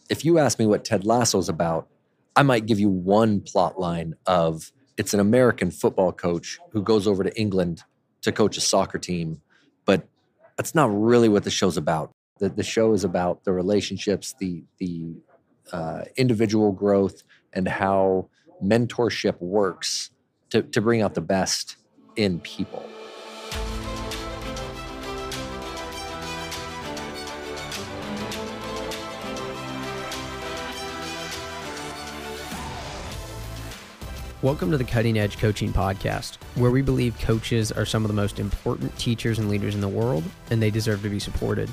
if you ask me what Ted Lasso is about, I might give you one plot line of it's an American football coach who goes over to England to coach a soccer team, but that's not really what the show's about. The show is about the relationships, the individual growth, and how mentorship works to bring out the best in people. Welcome to the Cutting Edge Coaching Podcast, where we believe coaches are some of the most important teachers and leaders in the world, and they deserve to be supported.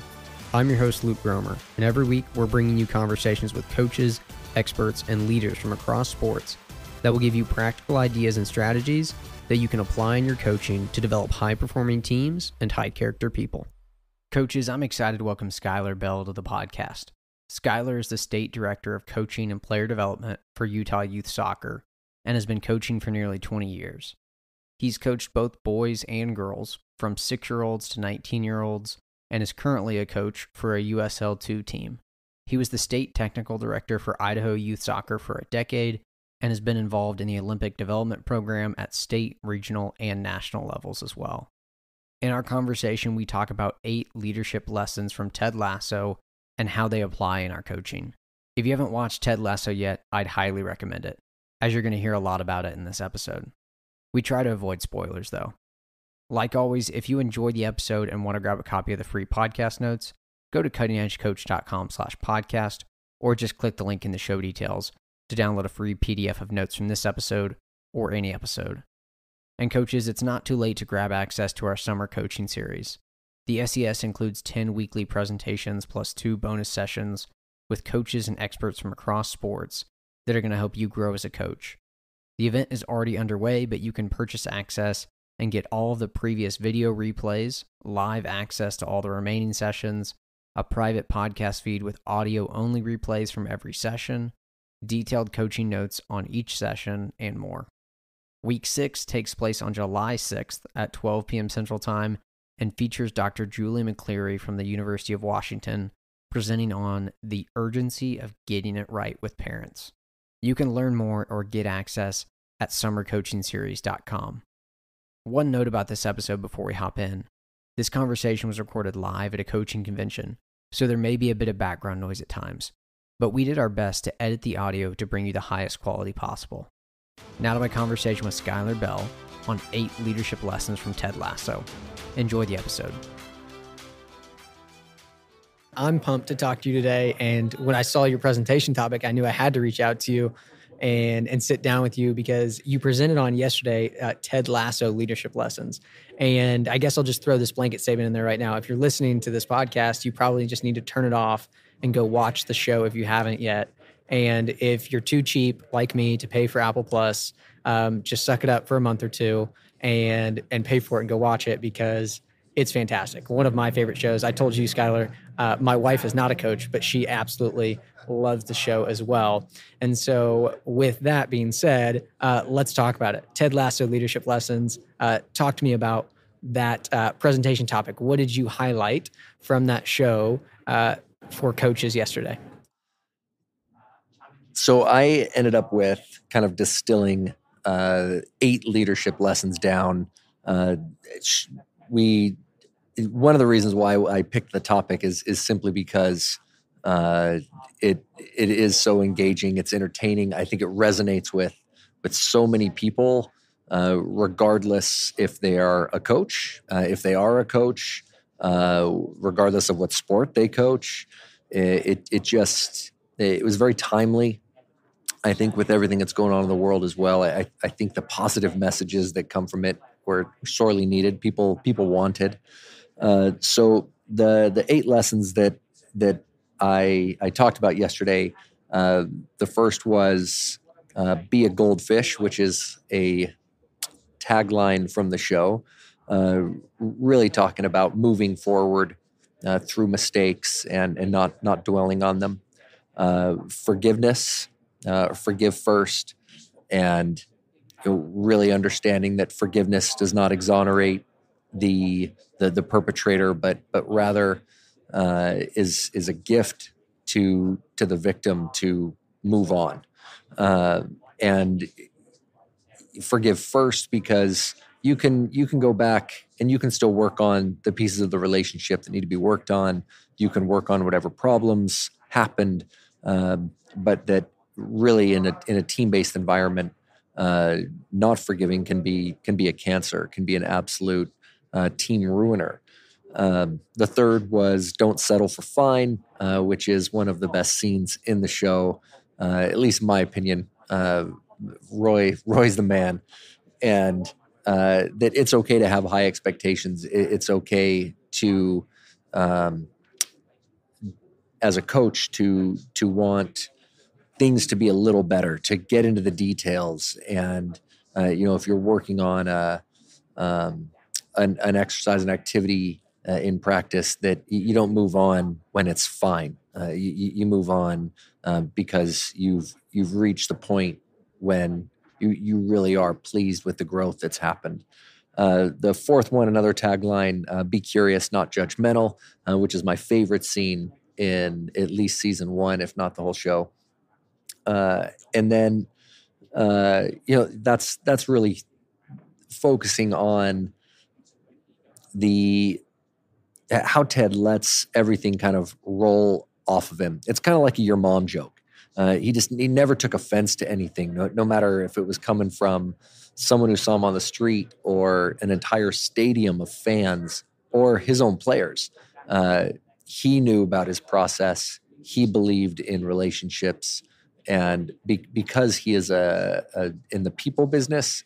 I'm your host, Luke Gromer, and every week we're bringing you conversations with coaches, experts, and leaders from across sports that will give you practical ideas and strategies that you can apply in your coaching to develop high-performing teams and high-character people. Coaches, I'm excited to welcome Skyler Bell to the podcast. Skyler is the State Director of Coaching and Player Development for Utah Youth Soccer, and has been coaching for nearly 20 years. He's coached both boys and girls, from 6-year-olds to 19-year-olds, and is currently a coach for a USL2 team. He was the state technical director for Idaho Youth Soccer for a decade, and has been involved in the Olympic development program at state, regional, and national levels as well. In our conversation, we talk about 8 leadership lessons from Ted Lasso and how they apply in our coaching. If you haven't watched Ted Lasso yet, I'd highly recommend it, as you're going to hear a lot about it in this episode. We try to avoid spoilers, though. Like always, if you enjoyed the episode and want to grab a copy of the free podcast notes, go to cuttingedgecoach.com/podcast, or just click the link in the show details to download a free PDF of notes from this episode or any episode. And coaches, it's not too late to grab access to our summer coaching series. The SES includes 10 weekly presentations plus 2 bonus sessions with coaches and experts from across sports that are going to help you grow as a coach. The event is already underway, but you can purchase access and get all of the previous video replays, live access to all the remaining sessions, a private podcast feed with audio-only replays from every session, detailed coaching notes on each session, and more. Week 6 takes place on July 6th at 12 p.m. Central Time and features Dr. Julie McCleary from the University of Washington presenting on the urgency of getting it right with parents. You can learn more or get access at summercoachingseries.com. One note about this episode before we hop in. This conversation was recorded live at a coaching convention, so there may be a bit of background noise at times, but we did our best to edit the audio to bring you the highest quality possible. Now to my conversation with Skyler Bell on 8 leadership lessons from Ted Lasso. Enjoy the episode. I'm pumped to talk to you today, and when I saw your presentation topic, I knew I had to reach out to you and sit down with you because you presented on yesterday Ted Lasso leadership lessons. And I guess I'll just throw this blanket statement in there right now. If you're listening to this podcast, you probably just need to turn it off and go watch the show if you haven't yet. And if you're too cheap, like me, to pay for Apple Plus, just suck it up for a month or two and pay for it and go watch it because it's fantastic. One of my favorite shows. I told you, Skyler, my wife is not a coach, but she absolutely loves the show as well. And so with that being said, let's talk about it. Ted Lasso leadership lessons. Talk to me about that presentation topic. What did you highlight from that show for coaches yesterday? So I ended up with kind of distilling 8 leadership lessons down. One of the reasons why I picked the topic is simply because it is so engaging. It's entertaining. I think it resonates with so many people, regardless if they are a coach, regardless of what sport they coach. It was very timely. I think with everything that's going on in the world as well, I think the positive messages that come from it were sorely needed. People wanted. So the 8 lessons that I talked about yesterday, the first was be a goldfish, which is a tagline from the show, really talking about moving forward through mistakes and not dwelling on them. Forgiveness, forgive first, and really understanding that forgiveness does not exonerate the perpetrator, but rather is a gift to the victim to move on, and forgive first, because you can go back and you can still work on the pieces of the relationship that need to be worked on. You can work on whatever problems happened, but that really in a team-based environment, not forgiving can be a cancer, can be an absolute team ruiner. The third was don't settle for fine, which is one of the best scenes in the show, at least in my opinion. Roy's the man, and that it's okay to have high expectations. It's okay to, as a coach, to want things to be a little better, to get into the details, and if you're working on an exercise, an activity in practice, that you don't move on when it's fine. You move on because you've reached the point when you really are pleased with the growth that's happened. The fourth one, another tagline, be curious, not judgmental, which is my favorite scene in at least season one, if not the whole show. And then, that's really focusing on how Ted lets everything kind of roll off of him. It's kind of like a your mom joke. He never took offense to anything, no matter if it was coming from someone who saw him on the street or an entire stadium of fans or his own players. He knew about his process. He believed in relationships, and because he is in the people business,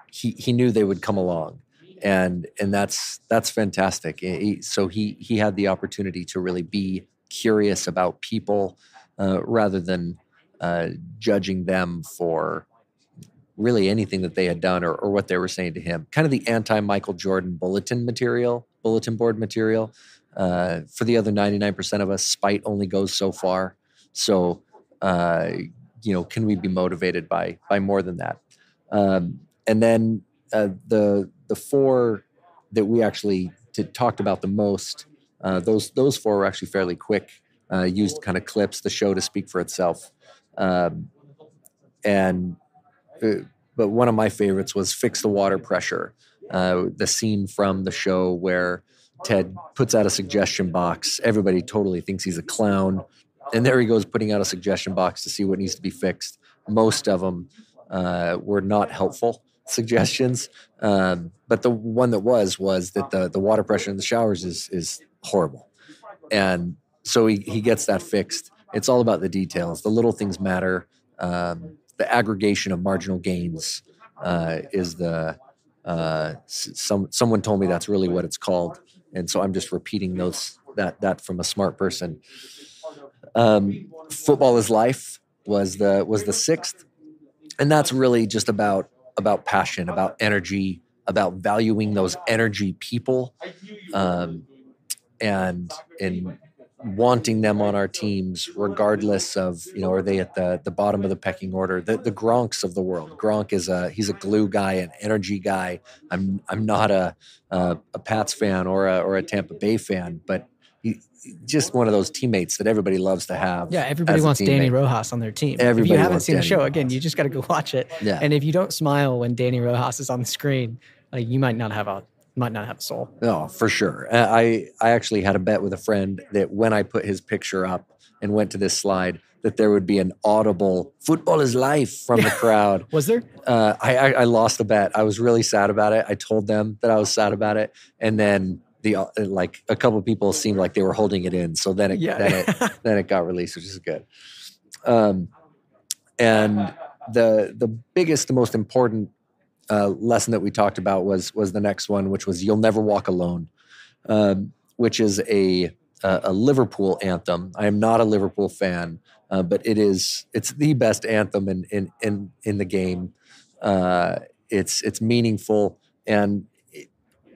he knew they would come along, and that's fantastic. So he had the opportunity to really be curious about people, rather than judging them for really anything that they had done or what they were saying to him. Kind of the anti-Michael Jordan bulletin board material. For the other 99% of us, spite only goes so far. So, can we be motivated by more than that? And then the four that we actually talked about the most, those four were actually fairly quick. Used kind of clips, the show to speak for itself. But one of my favorites was fix the water pressure. The scene from the show where Ted puts out a suggestion box. Everybody totally thinks he's a clown. And there he goes, putting out a suggestion box to see what needs to be fixed. Most of them were not helpful suggestions. But the one that was that the water pressure in the showers is horrible. And so he gets that fixed. It's all about the details. The little things matter. The aggregation of marginal gains is someone told me that's really what it's called. And so I'm just repeating that from a smart person. Football is life was the sixth. And that's really just about passion, about energy, about valuing those energy people, and wanting them on our teams, regardless of, are they at the bottom of the pecking order, the Gronks of the world. Gronk he's a glue guy, an energy guy. I'm not a Pats fan or a Tampa Bay fan, but just one of those teammates that everybody loves to have. Yeah, everybody wants Danny Rojas on their team. If you haven't seen the show, again, you just got to go watch it. Yeah. And if you don't smile when Danny Rojas is on the screen, you might not have a soul. Oh, for sure. I actually had a bet with a friend that when I put his picture up and went to this slide, that there would be an audible "football is life" from the crowd. Was there? I lost the bet. I was really sad about it. I told them that I was sad about it, and then a couple of people seemed like they were holding it in. So then it got released, which is good. And the biggest, the most important lesson that we talked about was the next one, which was "You'll Never Walk Alone," which is a Liverpool anthem. I am not a Liverpool fan, but it's the best anthem in the game. It's meaningful, and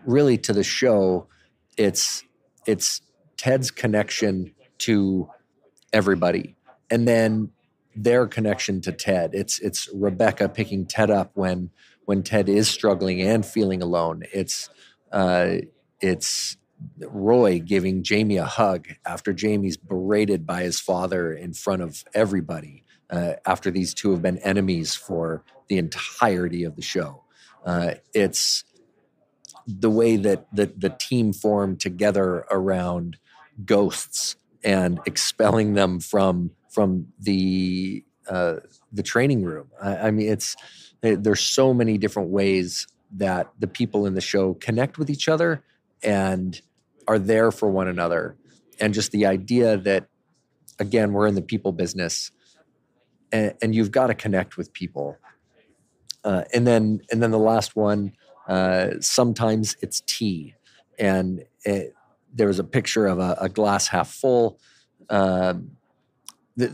really to the show, it's Ted's connection to everybody, and then their connection to Ted. It's Rebecca picking Ted up when Ted is struggling and feeling alone. It's Roy giving Jamie a hug after Jamie's berated by his father in front of everybody, after these two have been enemies for the entirety of the show. It's the way that the team formed together around ghosts and expelling them from the training room. I mean, there's so many different ways that the people in the show connect with each other and are there for one another. And just the idea that, again, we're in the people business, and you've got to connect with people. And then the last one, sometimes it's tea. And there was a picture of a glass half full. The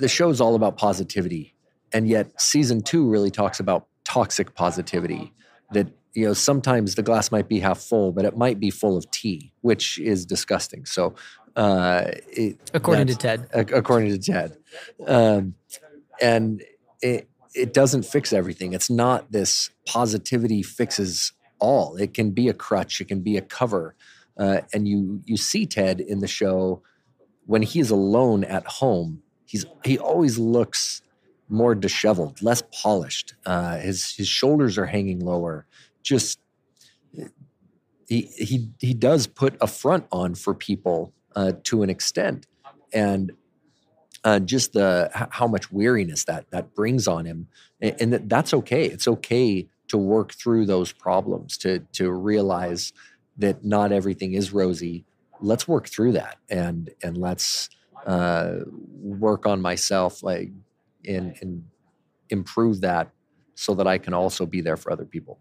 show's all about positivity. And yet season 2 really talks about toxic positivity, that, sometimes the glass might be half full, but it might be full of tea, which is disgusting. So, according to Ted, and it doesn't fix everything. It's not this positivity fixes all. It can be a crutch. It can be a cover. And you see Ted in the show when he's alone at home. He always looks more disheveled, less polished. His shoulders are hanging lower. Just he does put a front on for people to an extent, and just how much weariness that brings on him, and that's okay. It's okay to work through those problems, to realize that not everything is rosy. Let's work through that, and let's work on myself, and improve that so that I can also be there for other people.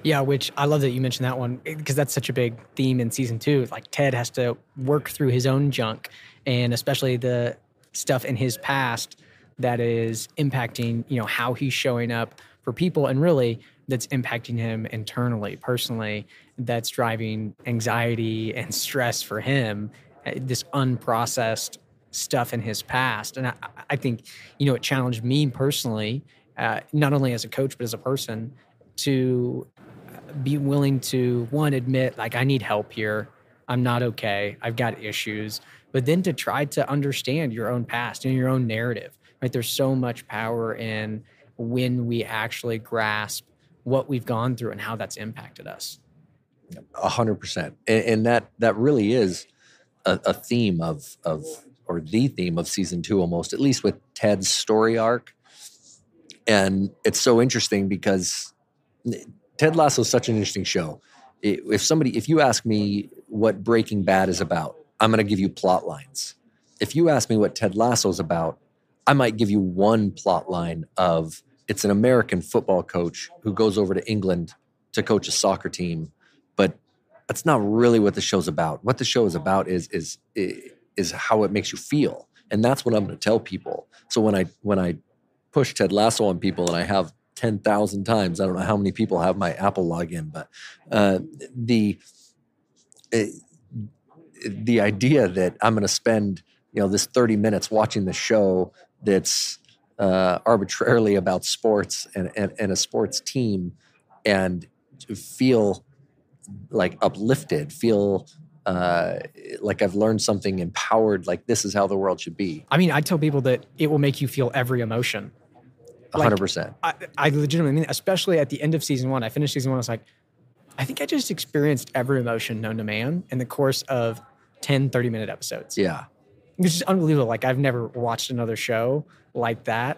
Yeah, which I love that you mentioned that one, because that's such a big theme in season 2. Like, Ted has to work through his own junk, and especially the stuff in his past that is impacting, how he's showing up for people, and really that's impacting him internally, personally, that's driving anxiety and stress for him, this unprocessed stuff in his past. And I think, it challenged me personally, not only as a coach, but as a person, to be willing to, one, admit, like, I need help here. I'm not okay. I've got issues. But then to try to understand your own past and your own narrative, right? There's so much power in when we actually grasp what we've gone through and how that's impacted us. 100%. And that really is a theme or the theme of season 2, almost, at least with Ted's story arc. And it's so interesting because Ted Lasso is such an interesting show. If you ask me what Breaking Bad is about, I'm going to give you plot lines. If you ask me what Ted Lasso is about, I might give you one plot line of, it's an American football coach who goes over to England to coach a soccer team, but that's not really what the show's about. What the show is about is how it makes you feel, and that's what I'm going to tell people. So when I push Ted Lasso on people, and I have 10,000 times, I don't know how many people have my Apple login, but the idea that I'm going to spend this 30 minutes watching the show that's arbitrarily about sports and a sports team, and to feel like uplifted, feel like I've learned something, empowered, like this is how the world should be. I mean, I tell people that it will make you feel every emotion. 100%. I legitimately mean, especially at the end of season 1, I finished season 1, I was like, I think I just experienced every emotion known to man in the course of 10, 30-minute episodes. Yeah. It's just unbelievable. Like, I've never watched another show like that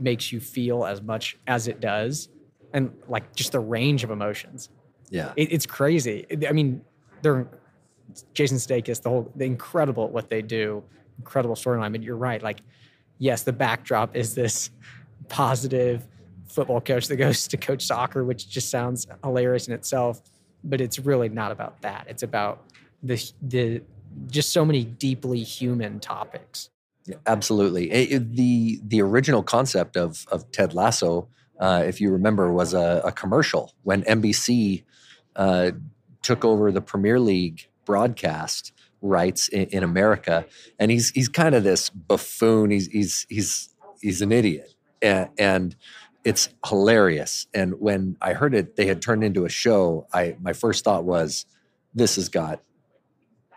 makes you feel as much as it does. And like, just the range of emotions. Yeah. It's crazy. I mean, Jason Sudeikis, the incredible at what they do, incredible storyline. But you're right. Like, yes, the backdrop is this positive football coach that goes to coach soccer, which just sounds hilarious in itself, but it's really not about that. It's about the just so many deeply human topics. Yeah, absolutely. The original concept of Ted Lasso, if you remember, was a commercial when NBC took over the Premier League broadcast rights in America, and he's kind of this buffoon. He's an idiot, and it's hilarious. And when I heard they had turned into a show, my first thought was, this has got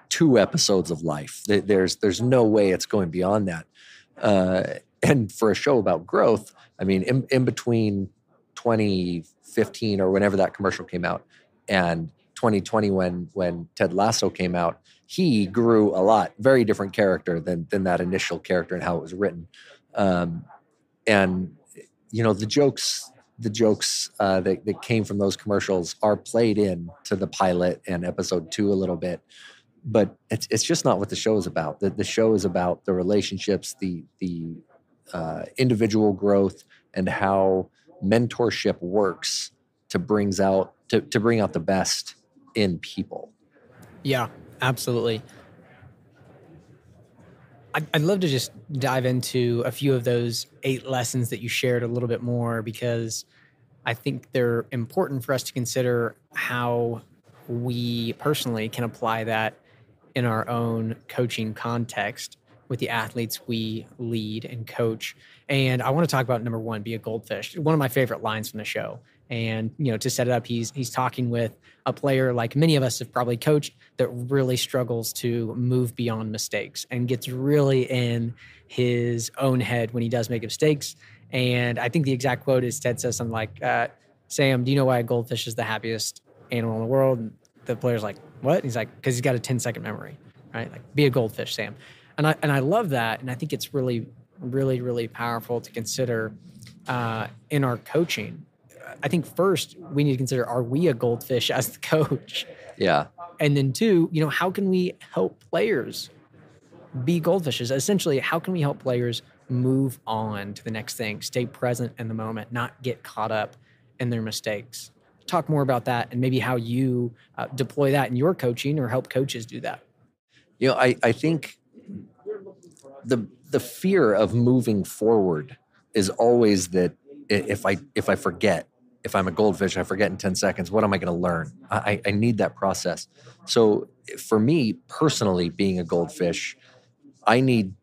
2 episodes of life. There's no way it's going beyond that. And for a show about growth, I mean, in between 2015 or whenever that commercial came out and 2020 when Ted Lasso came out, he grew a lot. Very different character than that initial character and how it was written. And the jokes that came from those commercials are played in to the pilot and episode 2 a little bit, but it's just not what the show is about. The show is about the relationships, the individual growth, and how mentorship works to bring out the best in people. Yeah, absolutely. I'd love to just dive into a few of those 8 lessons that you shared a little bit more, because I think they're important for us to consider how we personally can apply that in our own coaching context with the athletes we lead and coach. And I want to talk about number 1, be a goldfish. One of my favorite lines from the show. And, to set it up, he's talking with a player like many of us have probably coached that really struggles to move beyond mistakes and gets really in his own head when he does make mistakes. And I think the exact quote is Ted says something like, Sam, do you know why a goldfish is the happiest animal in the world? And the player's like, what? And he's like, because he's got a 10-second memory, right? Like, be a goldfish, Sam. And I love that. And I think it's really, really, really powerful to consider in our coaching. I think first we need to consider, are we a goldfish as the coach? Yeah. And then 2, how can we help players be goldfishes? Essentially, how can we help players move on to the next thing, stay present in the moment, not get caught up in their mistakes? Talk more about that and maybe how you deploy that in your coaching or help coaches do that. I think the fear of moving forward is always that if I forget, if I'm a goldfish, I forget in 10 seconds, what am I going to learn? I need that process. So for me personally, being a goldfish, I need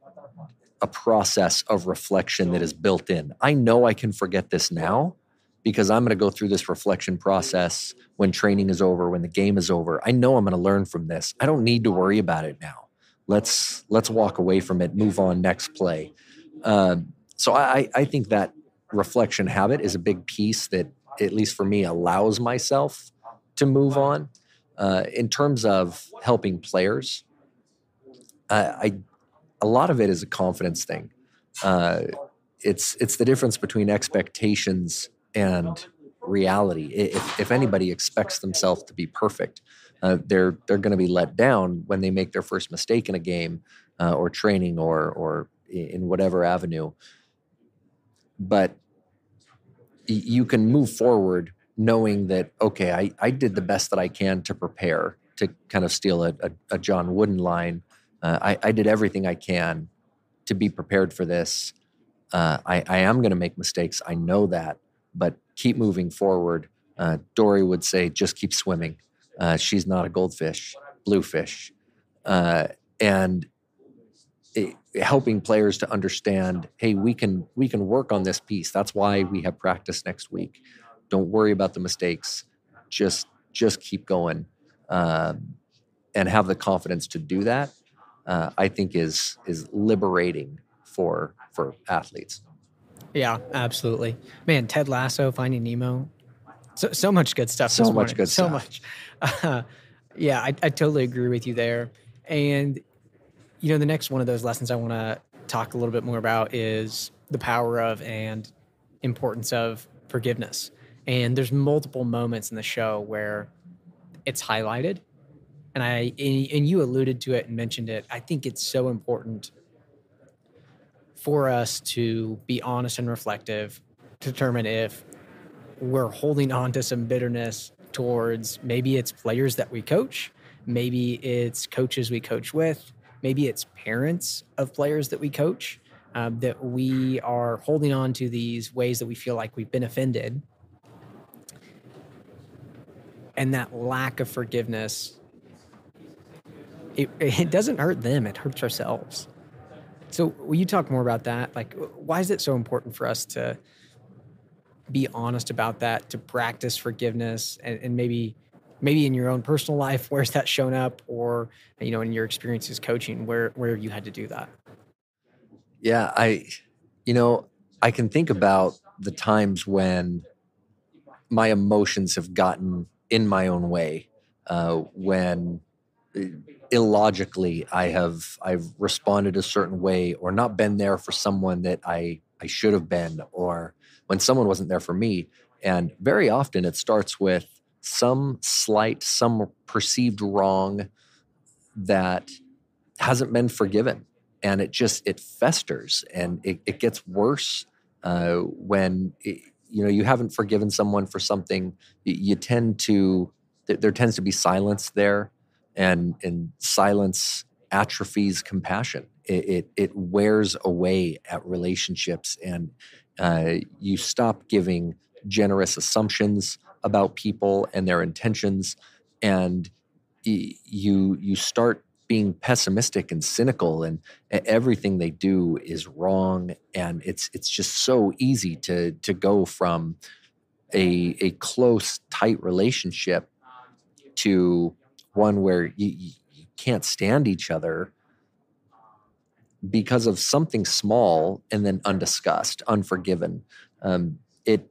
a process of reflection that is built in. I know I can forget this now because I'm going to go through this reflection process when training is over, when the game is over. I know I'm going to learn from this. I don't need to worry about it now. Let's walk away from it, move on, next play. So I think that reflection habit is a big piece that, at least for me, allows myself to move on. In terms of helping players, a lot of it is a confidence thing. It's the difference between expectations and reality. If anybody expects themselves to be perfect, they're going to be let down when they make their first mistake in a game or training or in whatever avenue. But you can move forward knowing that, okay, I did the best that I can to prepare, to kind of steal a John Wooden line. I did everything I can to be prepared for this. I am going to make mistakes. I know that, but keep moving forward. Dory would say, just keep swimming. She's not a goldfish, bluefish. And helping players to understand, hey, we can work on this piece. That's why we have practice next week. Don't worry about the mistakes. Just keep going, and have the confidence to do that. I think is liberating for athletes. Yeah, absolutely, man. Ted Lasso, Finding Nemo, so much good stuff. So much good stuff. So much. Yeah, I totally agree with you there. And the next one of those lessons I want to talk a little bit more about is the power of and importance of forgiveness. And there's multiple moments in the show where it's highlighted. And you alluded to it and mentioned it. I think it's so important for us to be honest and reflective, to determine if we're holding on to some bitterness towards, maybe it's players that we coach, maybe it's coaches we coach with, maybe it's parents of players that we coach, that we are holding on to these ways that we feel like we've been offended. And that lack of forgiveness, it doesn't hurt them, it hurts ourselves. So will you talk more about that? Like, why is it so important for us to be honest about that, to practice forgiveness, and maybe maybe in your own personal life, where's that shown up, or, in your experiences coaching, where have you had to do that? Yeah, I can think about the times when my emotions have gotten in my own way, when illogically I've responded a certain way or not been there for someone that I should have been, or when someone wasn't there for me. And very often it starts with some some perceived wrong that hasn't been forgiven, and it festers, and it gets worse when you haven't forgiven someone for something. You tend to there tends to be silence there, and silence atrophies compassion. It wears away at relationships, and you stop giving generous assumptions about people and their intentions, and you start being pessimistic and cynical, and everything they do is wrong. And it's just so easy to go from a close, tight relationship to one where you can't stand each other because of something small and then undiscussed, unforgiven. It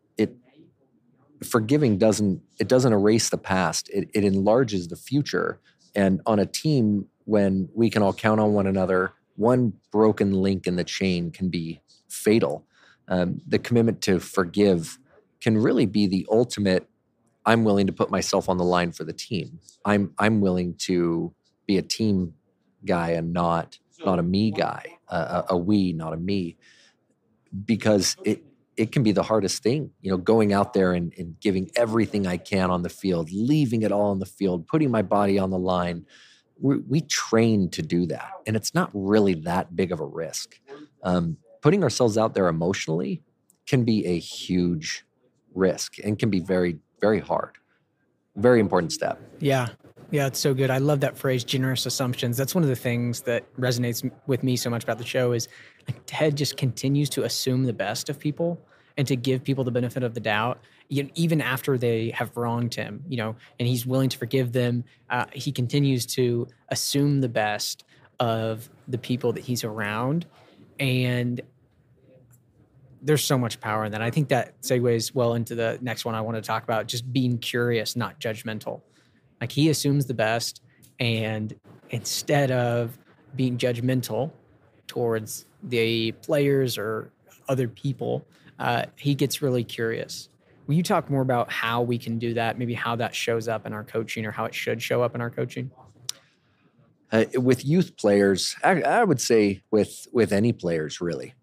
forgiving doesn't erase the past. It enlarges the future. And on a team, when we can all count on one another, one broken link in the chain can be fatal. The commitment to forgive can really be the ultimate. I'm willing to put myself on the line for the team. I'm willing to be a team guy and not a me guy, a we, not a me, because it can be the hardest thing, going out there and giving everything I can on the field, leaving it all on the field, putting my body on the line. We train to do that, and it's not really that big of a risk. Putting ourselves out there emotionally can be a huge risk and can be very, very hard. Very important step. Yeah. Yeah, it's so good. I love that phrase, generous assumptions. That's one of the things that resonates with me so much about the show is Ted just continues to assume the best of people and to give people the benefit of the doubt, even after they have wronged him, and he's willing to forgive them. He continues to assume the best of the people that he's around. And there's so much power in that. I think that segues well into the next one I want to talk about, just being curious, not judgmental. Like, he assumes the best, and instead of being judgmental towards the players or other people, he gets really curious. Will you talk more about how we can do that, maybe how that shows up in our coaching, or how it should show up in our coaching? With youth players, I would say with any players, really.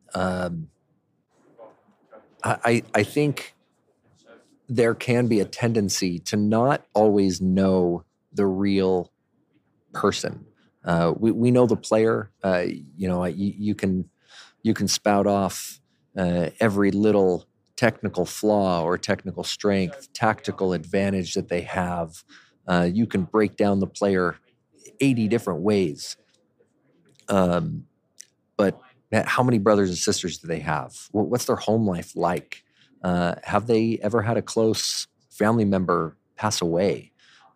I think there can be a tendency to not always know the real person. We know the player. You can spout off every little technical flaw or technical strength, tactical advantage that they have. You can break down the player 80 different ways. But how many brothers and sisters do they have? What's their home life like? Have they ever had a close family member pass away?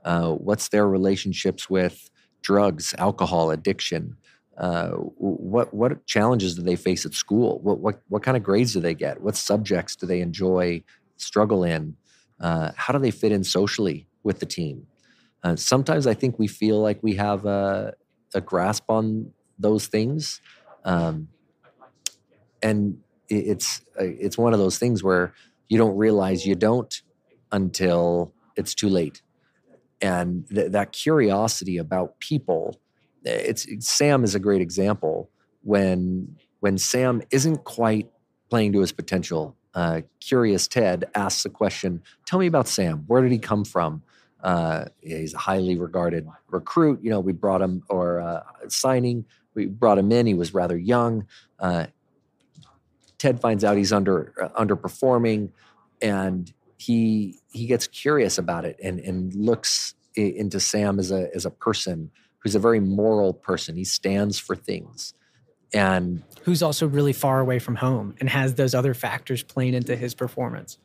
What's their relationships with drugs, alcohol, addiction? What challenges do they face at school? What kind of grades do they get? What subjects do they enjoy, struggle in? How do they fit in socially with the team? Sometimes I think we feel like we have a grasp on those things, and it's one of those things where you don't realize you don't until it's too late. And that curiosity about people, Sam is a great example. When Sam isn't quite playing to his potential, curious Ted asks the question, "Tell me about Sam. Where did he come from?" He's a highly regarded recruit. We brought him, or signing. We brought him in. He was rather young. Ted finds out he's underperforming, and he gets curious about it and looks into Sam as a person who's a very moral person. He stands for things, and who's also really far away from home and has those other factors playing into his performance.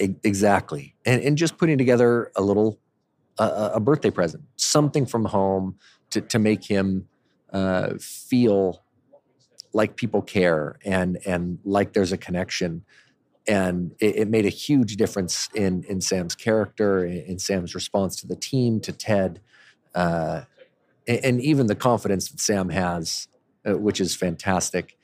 Exactly, and just putting together a little a birthday present, something from home to make him feel like people care and like there's a connection. And it made a huge difference in Sam's character, in Sam's response to the team, to Ted, and even the confidence that Sam has, which is fantastic,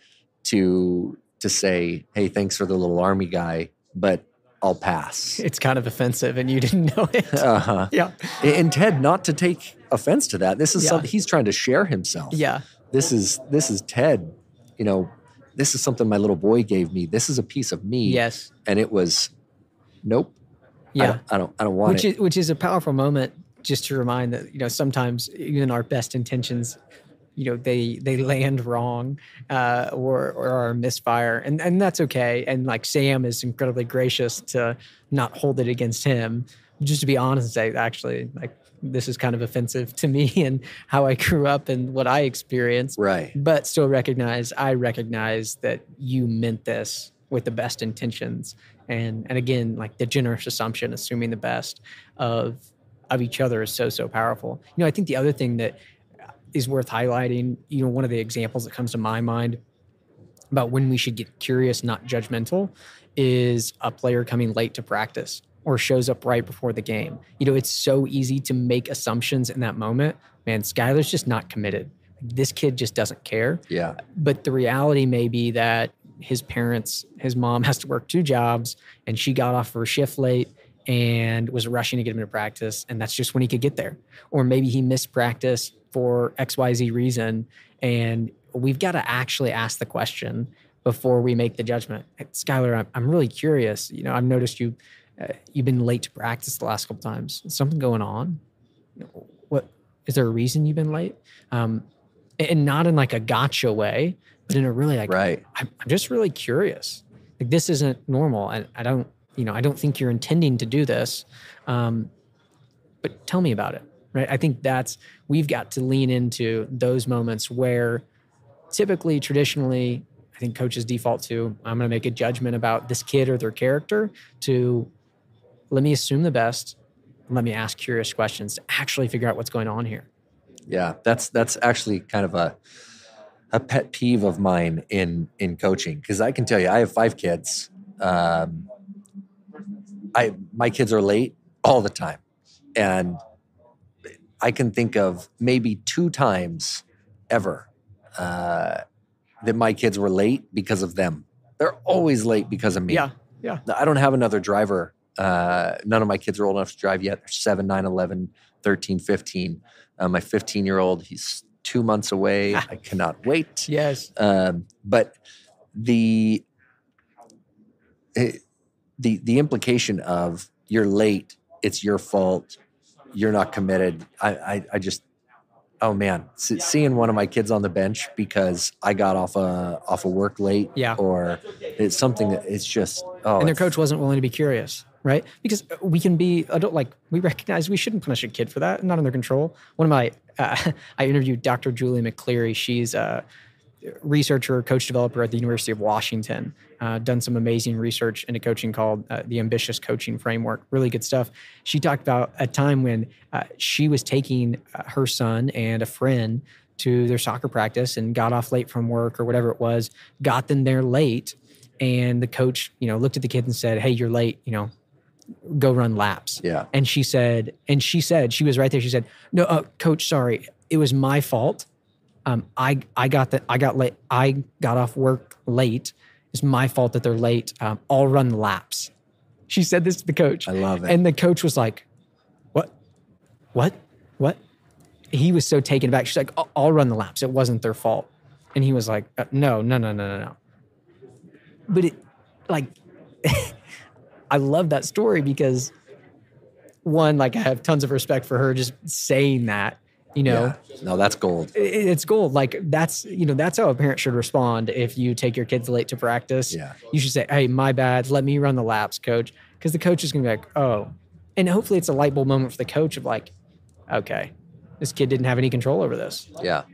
to say, hey, thanks for the little army guy, but I'll pass. It's kind of offensive and you didn't know it. Uh-huh. Yeah. And Ted not to take offense to that. This is something he's trying to share himself. Yeah. This is Ted, this is something my little boy gave me. This is a piece of me. Yes. And it was, nope. Yeah. I don't want it. Which is a powerful moment just to remind that, sometimes even our best intentions, they land wrong or are misfire. And that's okay. And like Sam is incredibly gracious to not hold it against him. Just to be honest and say, actually, like, this is kind of offensive to me and how I grew up and what I experienced. Right. But still I recognize that you meant this with the best intentions. And again, like the generous assumption, assuming the best of each other is so powerful. I think the other thing that is worth highlighting, one of the examples that comes to my mind about when we should get curious, not judgmental, is a player coming late to practice or shows up right before the game. It's so easy to make assumptions in that moment. Man, Skyler's just not committed. This kid just doesn't care. Yeah. But the reality may be that his mom has to work 2 jobs and she got off her shift late and was rushing to get him to practice. And that's just when he could get there. Or maybe he missed practice for XYZ reason. And we've got to actually ask the question before we make the judgment. Skyler, I'm really curious. I've noticed you've been late to practice the last couple times. Is something going on? What is there a reason you've been late? And not in like a gotcha way, but in a really like, right. I'm just really curious. Like, this isn't normal, and I don't think you're intending to do this. But tell me about it. Right? I think we've got to lean into those moments where typically, traditionally, I think coaches default to, I'm going to make a judgment about this kid or their character, to let me assume the best, and let me ask curious questions to actually figure out what's going on here. Yeah, that's actually kind of a pet peeve of mine in coaching, because I can tell you, I have 5 kids. My kids are late all the time, and I can think of maybe 2 times ever that my kids were late because of them. They're always late because of me. Yeah. I don't have another driver. None of my kids are old enough to drive yet. They're 7, 9, 11, 13, 15. My 15-year-old, he's 2 months away. I cannot wait. Yes. But the implication of you're late, it's your fault, you're not committed. I just, oh man, seeing one of my kids on the bench because I got off of work late, or it's something that it's just, and their coach wasn't willing to be curious, right? Because we can be adult, like, we recognize we shouldn't punish a kid for that, not under control. One of my, I interviewed Dr. Julie McCleary. She's a researcher, coach developer at the University of Washington, done some amazing research into coaching called the Ambitious Coaching Framework. Really good stuff. She talked about a time when she was taking her son and a friend to their soccer practice and got off late from work or whatever it was, got them there late. And the coach, looked at the kid and said, "Hey, you're late, go run laps." Yeah. And she said, she was right there. She said, "No, coach, sorry. It was my fault. I got late. I got off work late. It's my fault that they're late. I'll run the laps." She said this to the coach. I love it. And the coach was like, What? He was so taken aback. She's like, "I'll run the laps. It wasn't their fault." And he was like, No. But it, like, I love that story because, one, like, I have tons of respect for her just saying that. Yeah. No, that's gold. It's gold. Like, that's how a parent should respond if you take your kids late to practice. Yeah. You should say, "Hey, my bad. Let me run the laps, coach." Because the coach is going to be like, "Oh." And hopefully it's a light bulb moment for the coach of like, okay, this kid didn't have any control over this. Yeah.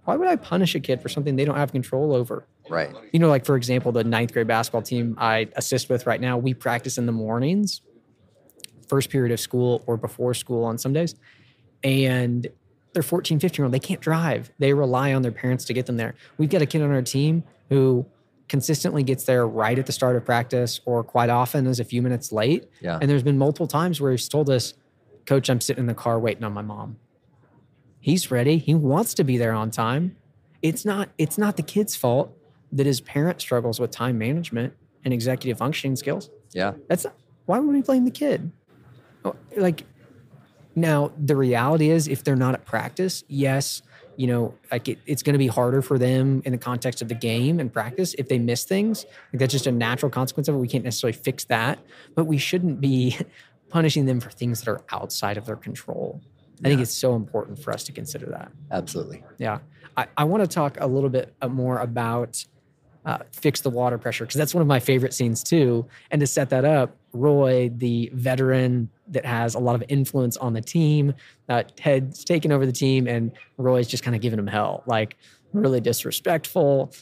Why would I punish a kid for something they don't have control over? Right. Like, for example, the 9th grade basketball team I assist with right now, we practice in the mornings first period of school or before school on some days. And they're 14, 15-year-old. They can't drive. They rely on their parents to get them there. We've got a kid on our team who consistently gets there right at the start of practice, or quite often is a few minutes late. Yeah. And there's been multiple times where he's told us, Coach, I'm sitting in the car waiting on my mom. He's ready. He wants to be there on time. It's not the kid's fault that his parent struggles with time management and executive functioning skills. Yeah. Why would we blame the kid? Like, now the reality is, if they're not at practice, yes, it's going to be harder for them in the context of the game and practice if they miss things. Like, that's just a natural consequence of it. We can't necessarily fix that, but we shouldn't be punishing them for things that are outside of their control. I think it's so important for us to consider that. Absolutely. Yeah. I want to talk a little bit more about fix the water pressure, because that's one of my favorite scenes too. And to set that up, Roy, the veteran that has a lot of influence on the team, Ted's taken over the team, and Roy's just kind of giving him hell, like really disrespectful,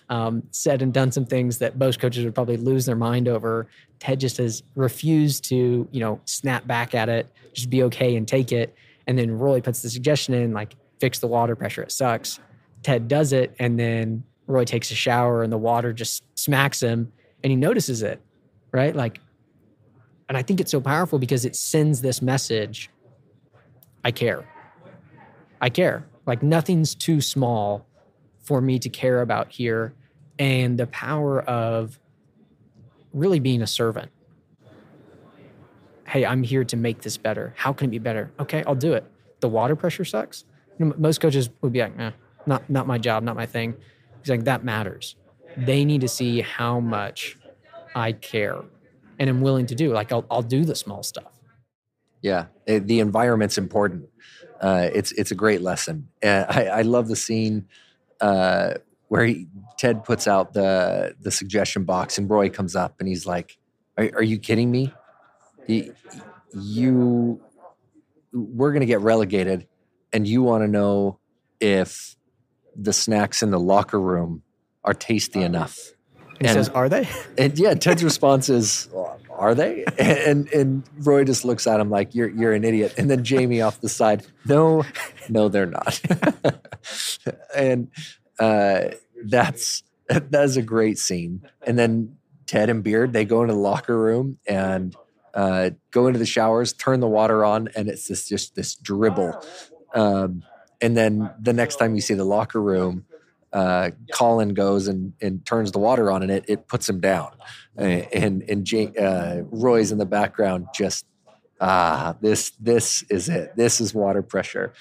said and done some things that most coaches would probably lose their mind over. Ted just has refused to, snap back at it, just be okay and take it. And then Roy puts the suggestion in, like, fix the water pressure. It sucks. Ted does it, and then Roy takes a shower and the water just smacks him, and he notices it, right? Like, and I think it's so powerful because it sends this message: I care. I care. Like, nothing's too small for me to care about here. And the power of really being a servant. Hey, I'm here to make this better. How can it be better? Okay, I'll do it. The water pressure sucks. Most coaches would be like, not my job, not my thing. He's like, that matters. They need to see how much I care and am willing to do. Like, I'll do the small stuff. Yeah, the environment's important. It's a great lesson. I love the scene where Ted puts out the suggestion box, and Roy comes up and he's like, "Are you kidding me? We're going to get relegated, and you want to know if the snacks in the locker room are tasty enough?" And he says, "Are they?" And yeah, Ted's response is, "Are they?" And Roy just looks at him like, "You're an idiot." And then Jamie off the side, "No, they're not." And that's a great scene. And then Ted and Beard, they go into the locker room and go into the showers, turn the water on, and it's just this dribble. And then the next time you see the locker room, Colin goes and turns the water on, and it puts him down. And Roy's in the background, just this is it. This is water pressure.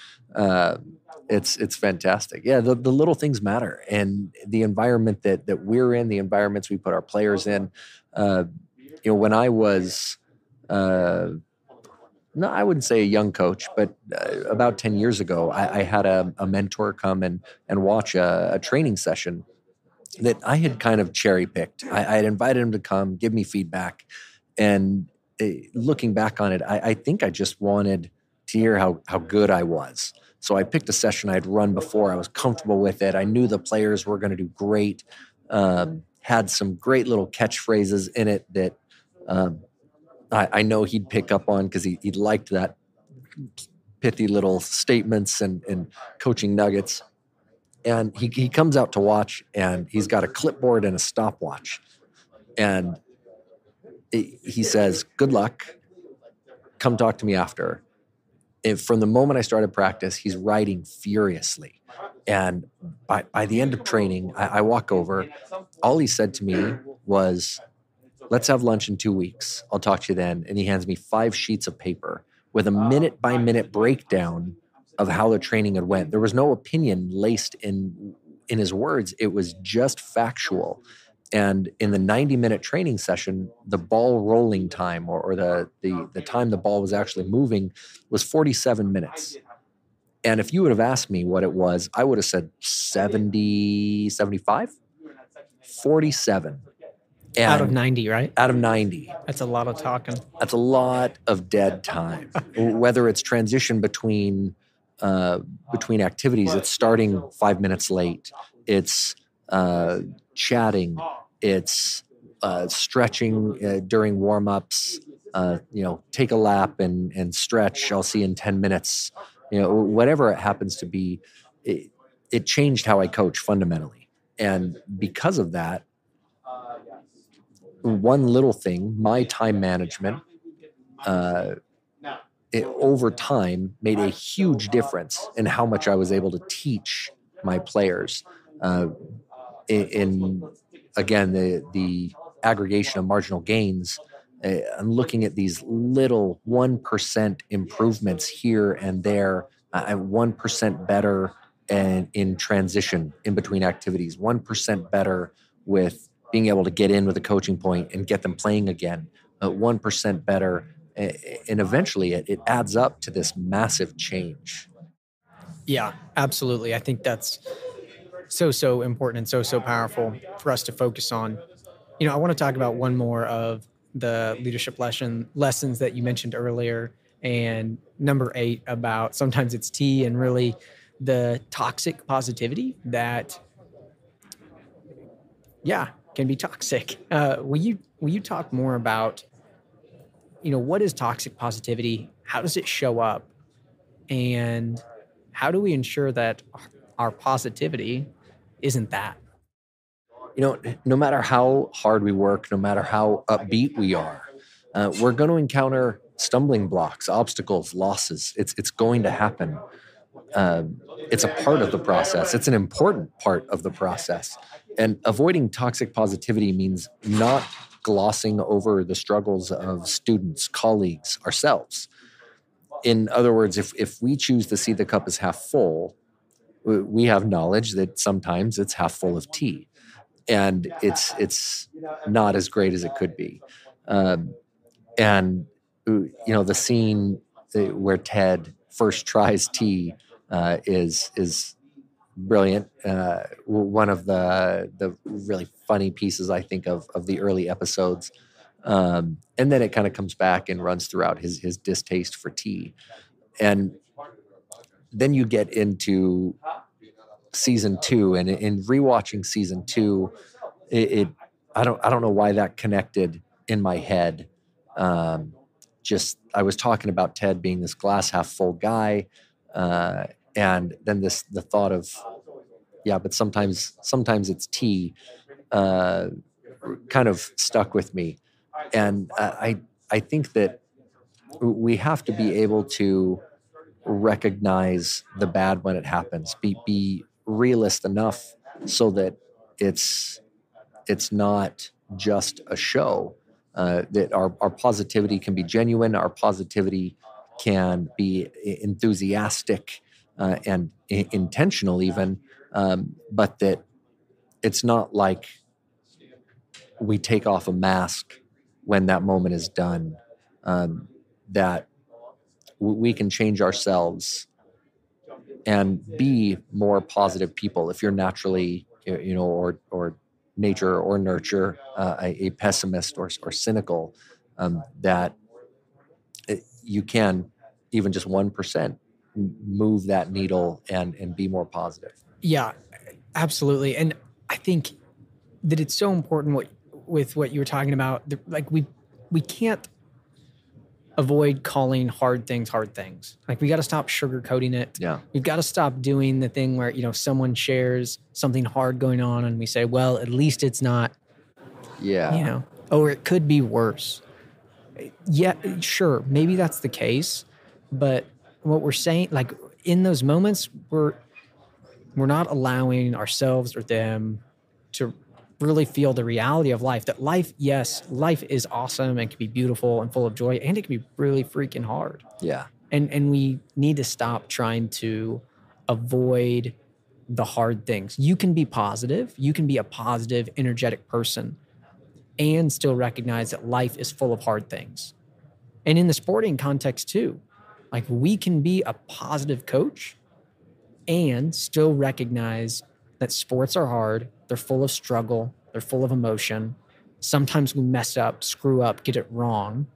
It's fantastic. Yeah, the little things matter, and the environment that we're in, the environments we put our players in. When I was no, I wouldn't say a young coach, but about 10 years ago, I had a mentor come and watch a training session that I had kind of cherry picked. I had invited him to come, give me feedback. And looking back on it, I think I just wanted to hear how good I was. So I picked a session I had run before. I was comfortable with it. I knew the players were going to do great. Had some great little catchphrases in it that I know he'd pick up on, because he liked that pithy little statements and coaching nuggets. And he comes out to watch, and he's got a clipboard and a stopwatch. And he says, "Good luck. Come talk to me after." From the moment I started practice, he's writing furiously. And by the end of training, I walk over. All he said to me was, "Let's have lunch in 2 weeks. I'll talk to you then." And he hands me 5 sheets of paper with a minute-by-minute breakdown of how the training had went. There was no opinion laced in his words. It was just factual. And in the 90-minute training session, the ball rolling time, or the time the ball was actually moving, was 47 minutes. And if you would have asked me what it was, I would have said 70, 75, 47. And out of 90, right? Out of 90. That's a lot of talking. That's a lot of dead time. Whether it's transition between activities, it's starting 5 minutes late. It's chatting. It's stretching during warm-ups. take a lap and stretch. I'll see you in 10 minutes. Whatever it happens to be, it changed how I coach fundamentally. And because of that, one little thing, my time management, over time made a huge difference in how much I was able to teach my players. In again, the aggregation of marginal gains, I'm looking at these little 1% improvements here and there. 1% better and in transition in between activities, 1% better with being able to get in with a coaching point and get them playing again, 1% better. And eventually it adds up to this massive change. Yeah, absolutely. I think that's so important and so powerful for us to focus on. I want to talk about one more of the leadership lessons that you mentioned earlier, and number 8 about sometimes it's tea, and really the toxic positivity that can be toxic. Will you talk more about what is toxic positivity? How does it show up? And how do we ensure that our positivity isn't that? No matter how hard we work, no matter how upbeat we are, we're going to encounter stumbling blocks, obstacles, losses. It's going to happen. It's a part of the process. It's an important part of the process. And avoiding toxic positivity means not glossing over the struggles of students, colleagues, ourselves. In other words, if we choose to see the cup as half full, we have knowledge that sometimes it's half full of tea. And it's not as great as it could be. And the scene where Ted first tries tea is brilliant. One of the really funny pieces, I think, of the early episodes. And then it kind of comes back and runs throughout his distaste for tea. And then you get into season 2, and in rewatching season 2, I don't know why that connected in my head. Just I was talking about Ted being this glass half full guy, and then the thought of but sometimes it's tea, kind of stuck with me, and I think that we have to be able to recognize the bad when it happens. Be realist enough so that it's not just a show. That our positivity can be genuine. Our positivity can be enthusiastic and intentional, even. But that it's not like we take off a mask when that moment is done. That we can change ourselves and be more positive people if you're naturally, or nature or nurture, a pessimist or cynical, that you can, even just 1%, move that needle and be more positive. Yeah, absolutely. And I think that it's so important with what you were talking about. Like we can't avoid calling hard things. Like, we got to stop sugarcoating it. Yeah. We've got to stop doing the thing where, someone shares something hard going on and we say, well, at least it's not, or it could be worse. Yeah, sure. Maybe that's the case. But what we're saying, like, in those moments, we're not allowing ourselves or them to really feel the reality of life. That life is awesome and can be beautiful and full of joy, and it can be really freaking hard. Yeah. And we need to stop trying to avoid the hard things. You can be positive. You can be a positive, energetic person and still recognize that life is full of hard things. And in the sporting context too, like, we can be a positive coach and still recognize that sports are hard. They're full of struggle. They're full of emotion. Sometimes we mess up, screw up, get it wrong.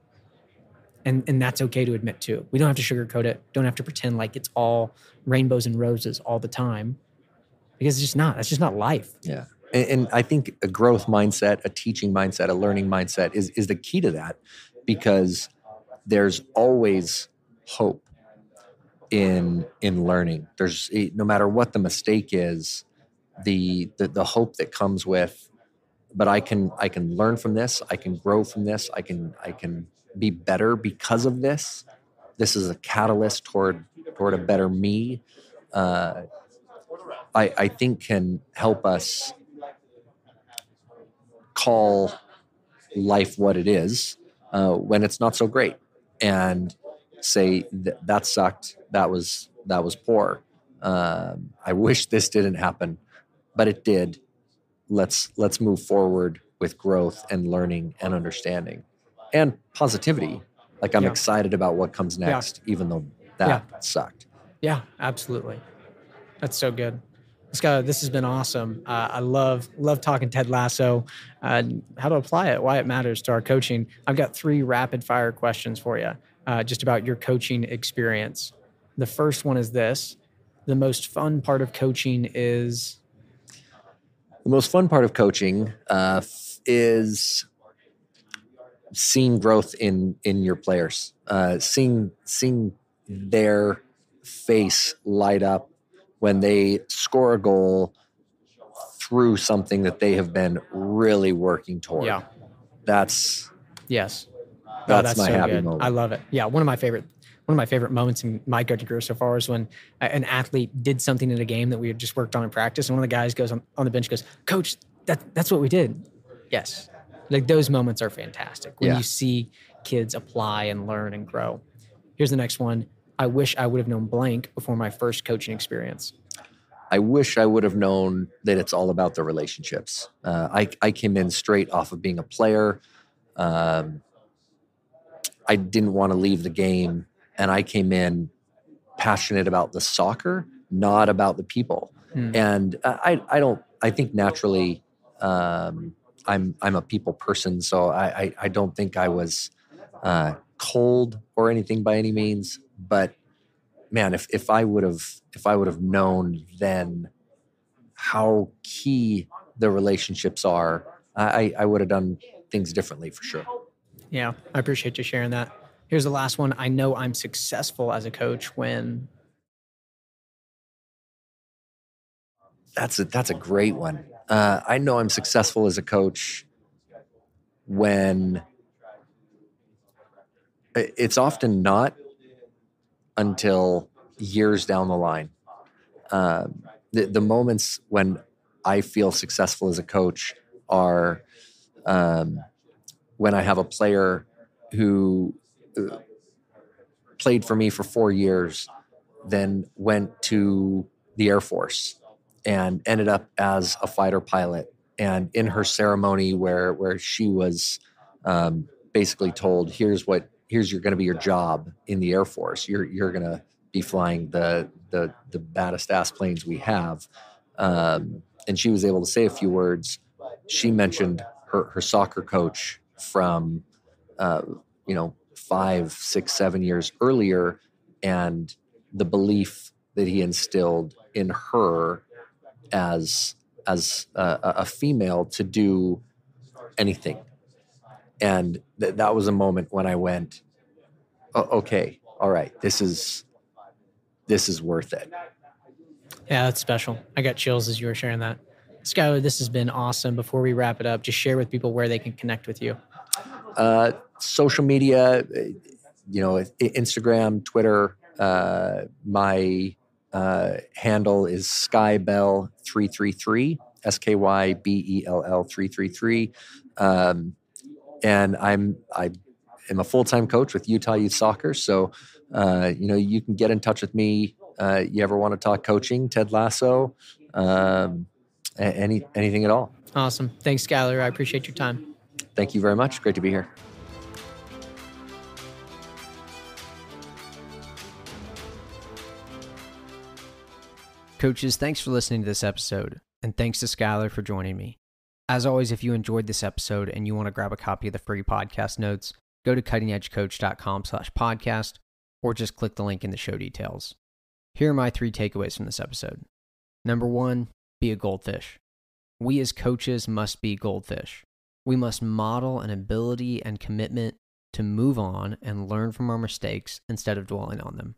And that's okay to admit too. We don't have to sugarcoat it. Don't have to pretend like it's all rainbows and roses all the time, because it's just not. That's just not life. Yeah. And I think a growth mindset, a teaching mindset, a learning mindset is the key to that. because there's always hope in learning. There's, no matter what the mistake is, the hope that comes with, but I can learn from this. I can grow from this. I can be better because of this. This is a catalyst toward a better me. I think can help us call life what it is when it's not so great, and say that sucked. That was poor. I wish this didn't happen, but it did. Let's move forward with growth and learning and understanding and positivity. Like, I'm excited about what comes next, even though that sucked. Yeah, absolutely. That's so good. Skyler, this has been awesome. I love talking Ted Lasso, how to apply it, why it matters to our coaching. I've got 3 rapid fire questions for you, just about your coaching experience. The first one is this: the most fun part of coaching is? The most fun part of coaching is seeing growth in your players, seeing their face light up when they score a goal through something that they have been really working toward. Yeah. That's my so happy good. moment. I love it. Yeah. One of my favorite moments in my coaching career so far is when an athlete did something in a game that we had just worked on in practice. And one of the guys goes on the bench, goes, "Coach, that's what we did." Yes. Like, those moments are fantastic when you see kids apply and learn and grow. Here's the next one. I wish I would have known blank before my first coaching experience. I wish I would have known that it's all about the relationships. I came in straight off of being a player. I didn't want to leave the game, and I came in passionate about the soccer, not about the people. And I think naturally, I'm a people person, so I don't think I was cold or anything by any means. But man, if I would have known then how key the relationships are, I would have done things differently for sure. Yeah, I appreciate you sharing that. Here's the last one. I know I'm successful as a coach when? That's a great one. I know I'm successful as a coach when it's often not until years down the line. The moments when I feel successful as a coach are when I have a player who played for me for 4 years, then went to the Air Force and ended up as a fighter pilot. And in her ceremony where she was basically told, here's going to be your job in the Air Force. You're going to be flying the baddest ass planes we have. And she was able to say a few words. She mentioned her soccer coach from 5, 6, 7 years earlier, and the belief that he instilled in her as a female to do anything. And that was a moment when I went, okay, all right, this is worth it. Yeah, that's special. I got chills as you were sharing that. Skyler, this has been awesome. Before we wrap it up, just share with people where they can connect with you. Social media, Instagram, Twitter. My handle is Skybell 333, SKYBELL 333. And I am a full-time coach with Utah Youth Soccer. So, you can get in touch with me. You ever want to talk coaching, Ted Lasso, anything at all. Awesome. Thanks, Skyler. I appreciate your time. Thank you very much. Great to be here. Coaches, thanks for listening to this episode, and thanks to Skyler for joining me. As always, if you enjoyed this episode and you want to grab a copy of the free podcast notes, go to cuttingedgecoach.com/podcast, or just click the link in the show details. Here are my 3 takeaways from this episode. Number 1, be a goldfish. We as coaches must be goldfish. We must model an ability and commitment to move on and learn from our mistakes instead of dwelling on them.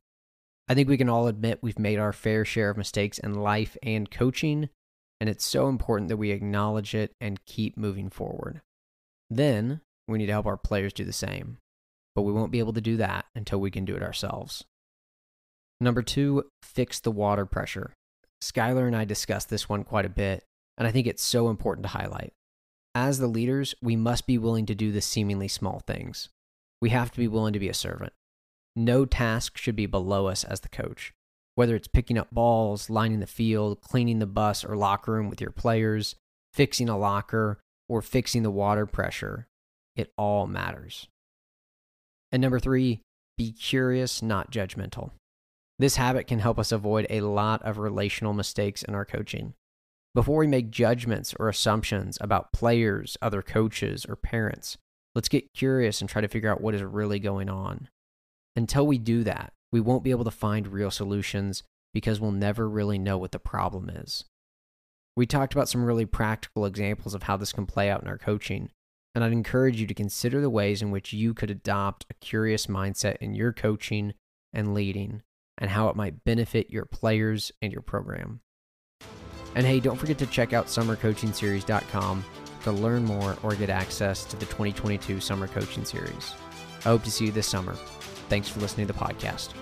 I think we can all admit we've made our fair share of mistakes in life and coaching, and it's so important that we acknowledge it and keep moving forward. Then we need to help our players do the same, but we won't be able to do that until we can do it ourselves. Number 2, fix the water pressure. Skyler and I discussed this one quite a bit, and I think it's so important to highlight. As the leaders, we must be willing to do the seemingly small things. We have to be willing to be a servant. No task should be below us as the coach. Whether it's picking up balls, lining the field, cleaning the bus or locker room with your players, fixing a locker, or fixing the water pressure, it all matters. And number 3, be curious, not judgmental. This habit can help us avoid a lot of relational mistakes in our coaching. Before we make judgments or assumptions about players, other coaches, or parents, let's get curious and try to figure out what is really going on. Until we do that, we won't be able to find real solutions because we'll never really know what the problem is. We talked about some really practical examples of how this can play out in our coaching, and I'd encourage you to consider the ways in which you could adopt a curious mindset in your coaching and leading, and how it might benefit your players and your program. And hey, don't forget to check out summercoachingseries.com to learn more or get access to the 2022 Summer Coaching Series. I hope to see you this summer. Thanks for listening to the podcast.